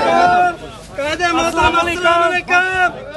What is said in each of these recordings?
कायदे मोहतरम अस्सलाम वालेकुम।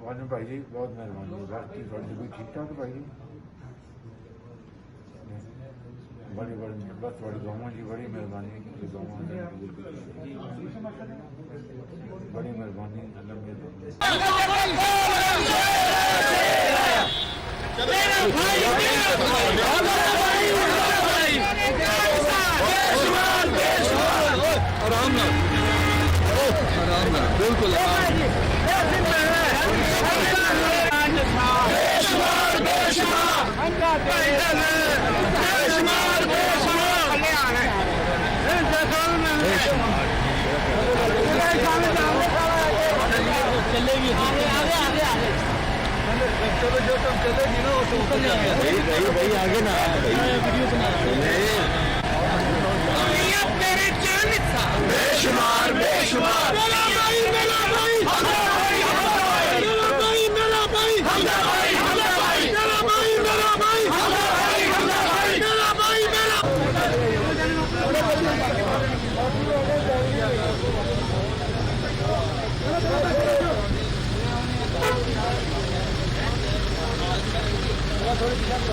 वाले भाई जी बहुत मेहरबानी बाकी थोड़ी भी ठीक ठाक भाई जी बड़ी बड़ी बस बड़ी गौवा जी बड़ी मेहरबानी बड़ी मेहरबानी आराम बिल्कुल चलेगी चलो जो तुम चलेगी ना वो तो भाई आगे ना वीडियो बना बेशुमार बेशुमार मेरा भाई मेरा भाई मेरा भाई मेरा भाई मेरा भाई मेरा भाई मेरा भाई मेरा भाई मेरा भाई मेरा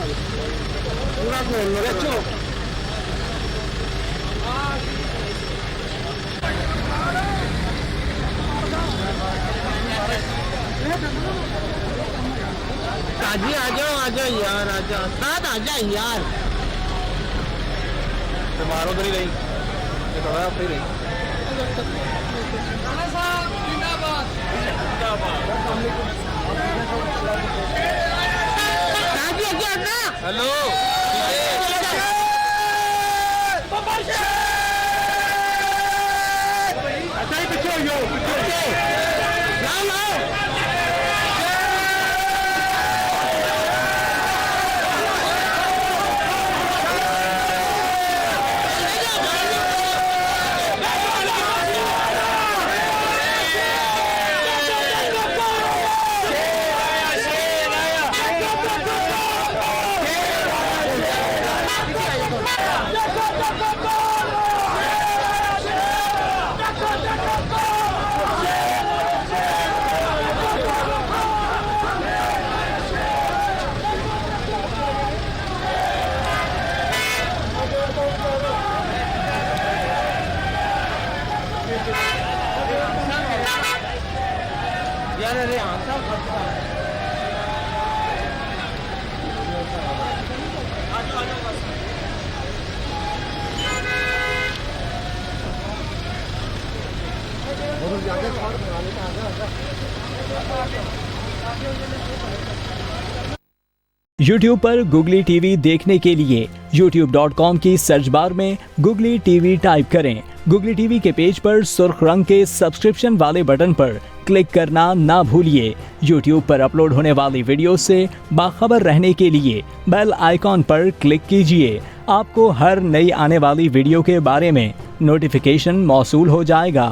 पूरा खोल लो बच्चों ताजी आ जाओ यार आ जाओ साथ आ जाए यार मारो तो नहीं रही ये थोड़ा आप ही रही हेलो अच्छा ही पीछे हो लाओ YouTube पर गुगली टीवी देखने के लिए youtube.com की सर्च बार में गुगली टीवी टाइप करें। गुगली टीवी के पेज पर सुर्ख रंग के सब्सक्रिप्शन वाले बटन पर क्लिक करना ना भूलिए। YouTube पर अपलोड होने वाली वीडियो से बाखबर रहने के लिए बेल आइकॉन पर क्लिक कीजिए। आपको हर नई आने वाली वीडियो के बारे में नोटिफिकेशन मौसूल हो जाएगा।